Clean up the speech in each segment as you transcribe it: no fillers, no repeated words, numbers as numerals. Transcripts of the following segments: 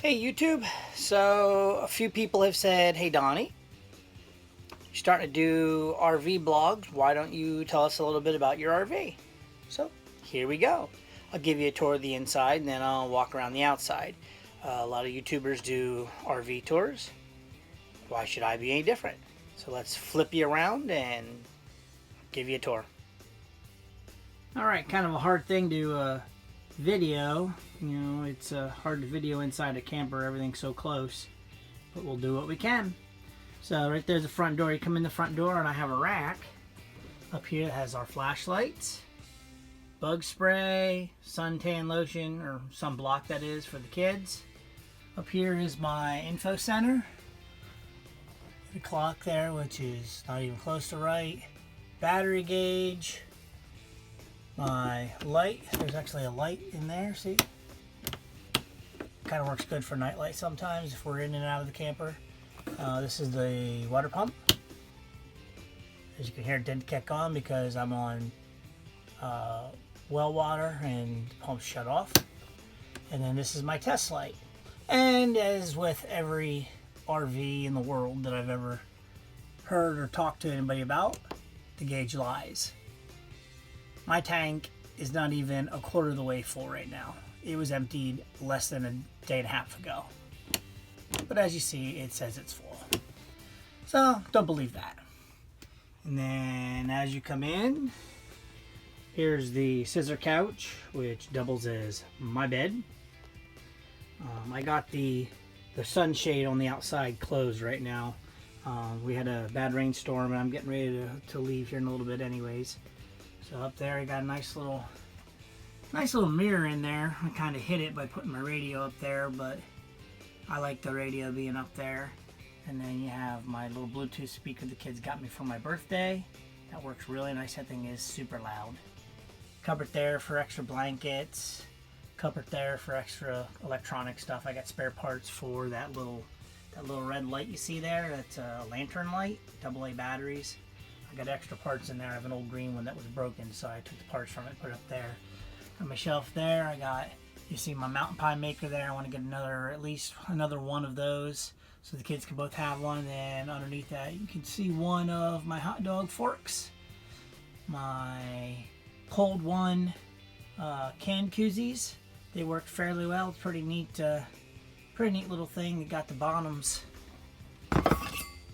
Hey YouTube, so a few people have said, hey Donnie, you're starting to do RV blogs, why don't you tell us a little bit about your RV? So here we go. I'll give you a tour of the inside and then I'll walk around the outside. A lot of YouTubers do RV tours. Why should I be any different? So let's flip you around and give you a tour. Alright, kind of a hard thing to video. You know, it's hard to video inside a camper, everything's so close, but we'll do what we can. So right there's the front door. You come in the front door and I have a rack up here that has our flashlights, bug spray, suntan lotion, or sunblock that is, for the kids. Up here is my info center, the clock there, which is not even close to right, battery gauge, my light. There's actually a light in there, see? Kind of works good for night light sometimes if we're in and out of the camper. This is the water pump. As you can hear, it didn't kick on because I'm on well water and the pump's shut off. And then this is my test light. And as with every RV in the world that I've ever heard or talked to anybody about, the gauge lies. My tank is not even a quarter of the way full right now. It was emptied less than a day and a half ago. But as you see, it says it's full. So, don't believe that. And then as you come in, here's the scissor couch, which doubles as my bed. I got the sunshade on the outside closed right now. We had a bad rainstorm and I'm getting ready to leave here in a little bit anyways. So up there I got a nice little mirror in there. I kind of hid it by putting my radio up there, but I like the radio being up there. And then you have my little Bluetooth speaker the kids got me for my birthday. That works really nice. That thing is super loud. Cupboard there for extra blankets. Cupboard there for extra electronic stuff. I got spare parts for that little red light you see there. That's a lantern light, AA batteries. I got extra parts in there. I have an old green one that was broken, so I took the parts from it, put it up there. On my shelf there, I got, you see my mountain pie maker there. I want to get at least another one of those so the kids can both have one. And underneath that, you can see one of my hot dog forks, my cold one can koozies. They work fairly well. It's pretty neat little thing. You got the bottoms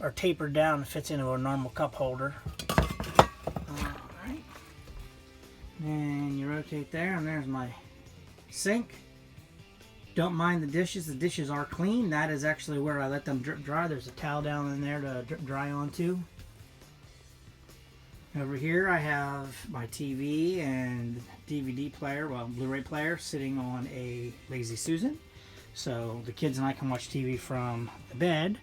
are tapered down. It fits into a normal cup holder. Alright. And you rotate there, and there's my sink. Don't mind the dishes. The dishes are clean. That is actually where I let them drip dry. There's a towel down in there to drip dry onto. Over here I have my TV and DVD player, well, Blu-ray player, sitting on a Lazy Susan. So the kids and I can watch TV from the bed,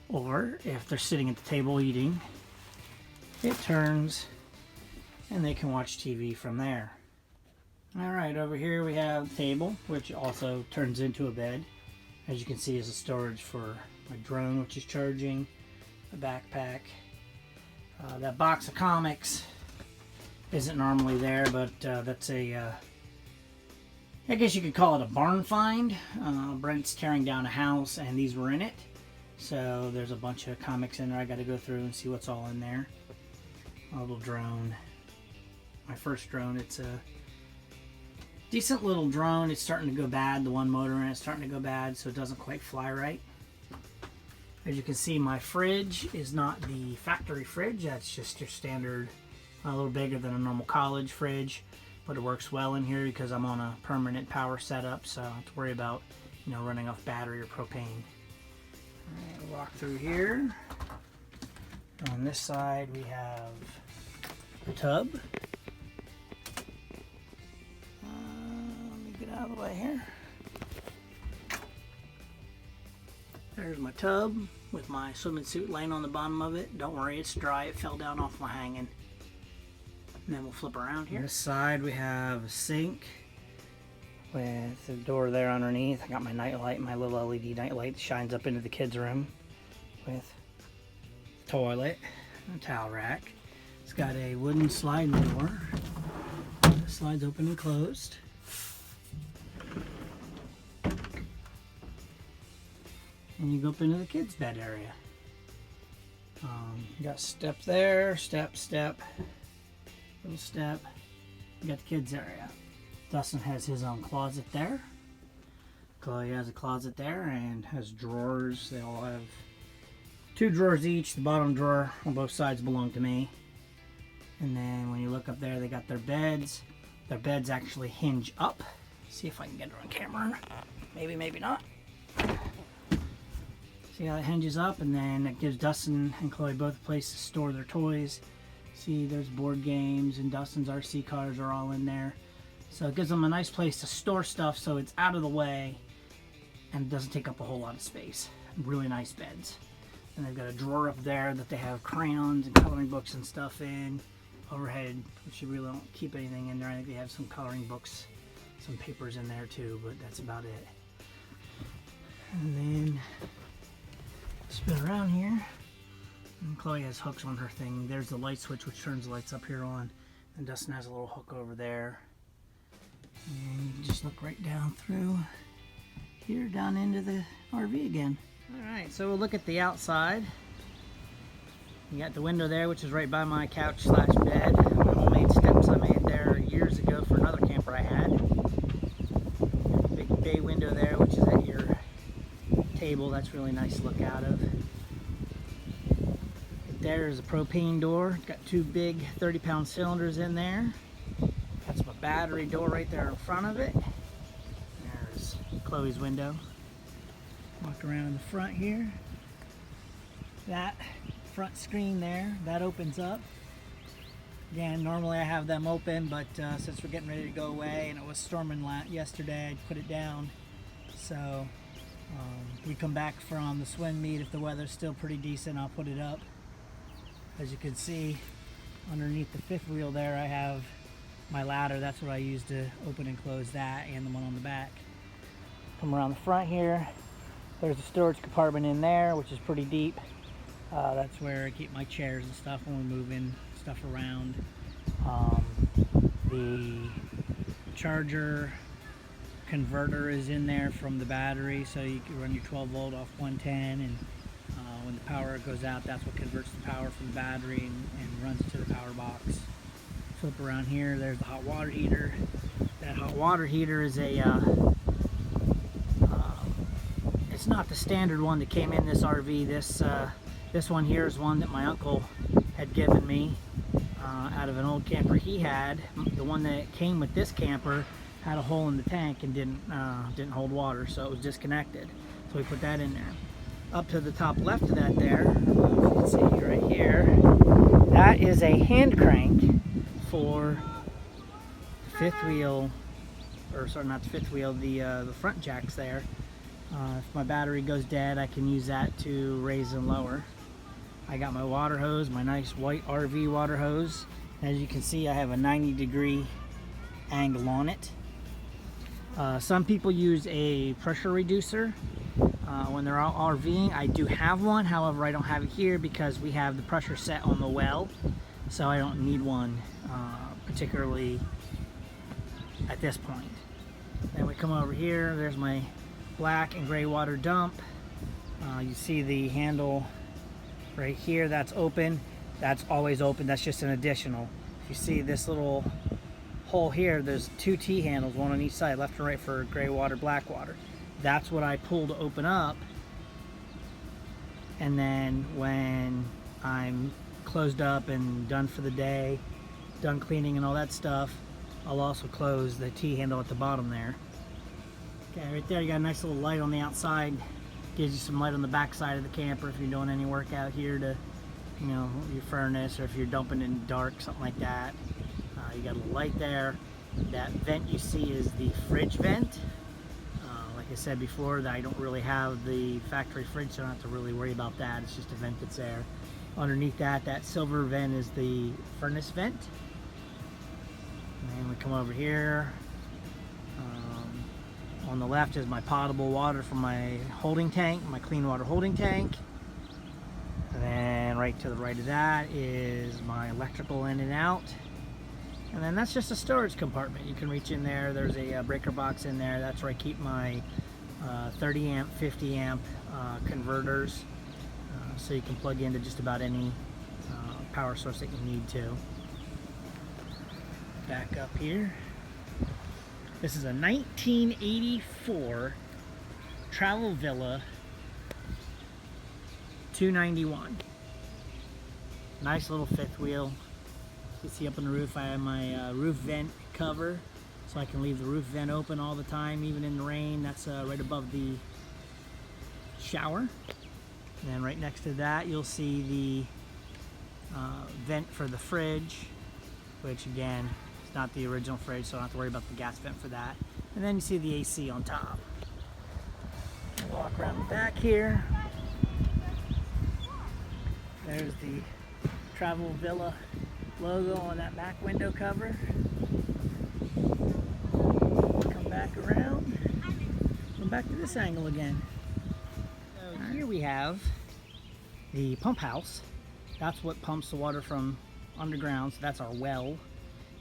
or if they're sitting at the table eating, it turns and they can watch TV from there. Alright, over here we have the table, which also turns into a bed. As you can see, is a storage for my drone, which is charging, a backpack. That box of comics isn't normally there, but that's a, I guess you could call it a barn find. Brent's tearing down a house and these were in it. So there's a bunch of comics in there. I got to go through and see what's all in there. My little drone. My first drone. It's a decent little drone. It's starting to go bad. The one motor in it's starting to go bad, so it doesn't quite fly right. As you can see, my fridge is not the factory fridge. That's just your standard, a little bigger than a normal college fridge, but it works well in here because I'm on a permanent power setup, so I don't have to worry about, you know, running off battery or propane. Alright, walk through here. On this side we have the tub. Let me get out of the way here. There's my tub with my swimming suit laying on the bottom of it. Don't worry, it's dry. It fell down off my hanging. And then we'll flip around here. On this side we have a sink with the door there underneath. I got my night light, my little LED night light that shines up into the kids' room with the toilet and a towel rack. It's got a wooden sliding door. It slides open and closed. and you go up into the kids' bed area. You got step there, step, little step. You got the kids' area. Dustin has his own closet there. Chloe has a closet there and has drawers. They all have 2 drawers each. The bottom drawer on both sides belong to me. And then when you look up there, they got their beds. Their beds actually hinge up. See if I can get it on camera. Maybe, maybe not. See how it hinges up, and then it gives Dustin and Chloe both a place to store their toys. See, there's board games, and Dustin's RC cars are all in there. So it gives them a nice place to store stuff so it's out of the way and doesn't take up a whole lot of space. Really nice beds. And they've got a drawer up there that they have crayons and coloring books and stuff in. Overhead, which you really don't keep anything in there. I think they have some coloring books, some papers in there too, but that's about it. And then spin around here. And Chloe has hooks on her thing. There's the light switch which turns the lights up here on. And Dustin has a little hook over there. And you can just look right down through here, down into the RV again. Alright, so we'll look at the outside. You got the window there, which is right by my couch / bed. Homemade steps I made there years ago for another camper I had. Big bay window there, which is at your table. That's really nice to look out of. There is a propane door. It's got 2 big 30-pound cylinders in there. That's my battery door right there in front of it. There's Chloe's window. Walk around in the front here. That front screen there, that opens up. Again, normally I have them open, but since we're getting ready to go away and it was storming yesterday, I put it down. So we come back from the swim meet. If the weather's still pretty decent, I'll put it up. As you can see, underneath the 5th wheel there, I have my ladder. That's what I use to open and close that, and the one on the back. Come around the front here. There's a storage compartment in there, which is pretty deep. That's where I keep my chairs and stuff when we're moving stuff around. The charger converter is in there from the battery, so you can run your 12 volt off 110, and when the power goes out, that's what converts the power from the battery and runs to the power box. Flip around here, there's the hot water heater. That hot water heater is it's not the standard one that came in this RV. This one here is one that my uncle had given me out of an old camper he had. The one that came with this camper had a hole in the tank and didn't hold water, so it was disconnected. So we put that in there. Up to the top left of that there, you can see right here, that is a hand crank for the 5th wheel, or sorry, not the 5th wheel, the front jacks there. If my battery goes dead, I can use that to raise and lower. I got my water hose, my nice white RV water hose. As you can see, I have a 90-degree angle on it. Some people use a pressure reducer when they're out RVing. I do have one, however I don't have it here because we have the pressure set on the well, so I don't need one particularly at this point. Then we come over here, there's my black and gray water dump. You see the handle right here, that's open. That's always open, that's just an additional. If you see this little hole here, there's 2 T-handles, one on each side, left and right for gray water, black water. That's what I pull to open up, and then when I'm closed up and done for the day, done cleaning and all that stuff, I'll also close the T-handle at the bottom there. Okay, right there you got a nice little light on the outside. Gives you some light on the back side of the camper if you're doing any work out here to, you know, your furnace, or if you're dumping in dark, something like that. You got a little light there. That vent you see is the fridge vent. Like I said before, that I don't really have the factory fridge, so I don't have to really worry about that. It's just a vent that's there. Underneath that, that silver vent is the furnace vent. And then we come over here. On the left is my potable water from my holding tank, my clean water holding tank. And then right to the right of that is my electrical in and out. And then that's just a storage compartment. You can reach in there. There's a breaker box in there. That's where I keep my 30 amp, 50 amp converters, so you can plug into just about any power source that you need to. Back up here. This is a 1984 Travel Villa 291. Nice little fifth wheel. You can see up on the roof I have my roof vent cover, so I can leave the roof vent open all the time, even in the rain. That's right above the shower. And then right next to that you'll see the vent for the fridge, which again, it's not the original fridge, so I don't have to worry about the gas vent for that. And then you see the AC on top. Walk around the back here. There's the Travel Villa logo on that back window cover. Come back around. Come back to this angle again. So here we have the pump house. That's what pumps the water from underground, so that's our well.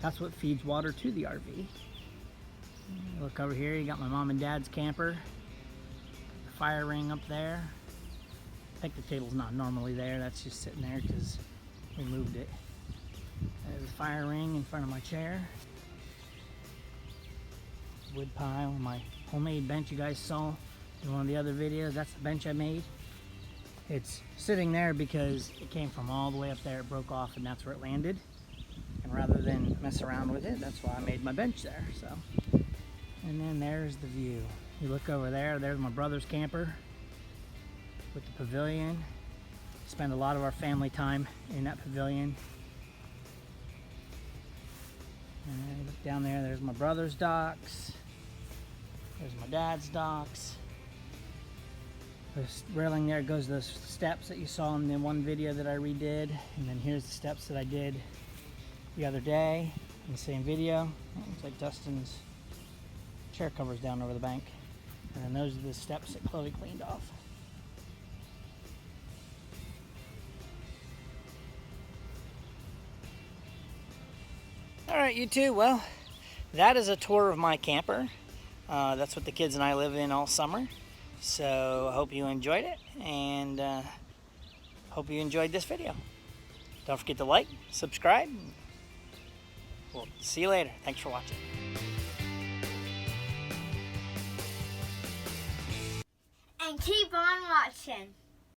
That's what feeds water to the RV. Look over here, you got my mom and dad's camper. The fire ring up there. Picnic table's not normally there, that's just sitting there because we moved it. There's a fire ring in front of my chair. Wood pile, my homemade bench you guys saw in one of the other videos. That's the bench I made. It's sitting there because it came from all the way up there, it broke off, and that's where it landed. And rather than mess around with it, that's why I made my bench there. So, and then there's the view. You look over there, there's my brother's camper with the pavilion. Spend a lot of our family time in that pavilion. And you look down there, there's my brother's docks. There's my dad's docks. This railing there goes to those steps that you saw in the one video that I redid. And then here's the steps that I did the other day in the same video. It looks like Dustin's chair covers down over the bank. And then those are the steps that Chloe cleaned off. Alright, you two, well, that is a tour of my camper. That's what the kids and I live in all summer. So I hope you enjoyed it, and hope you enjoyed this video. Don't forget to like, subscribe. We'll see you later. Thanks for watching. And keep on watching.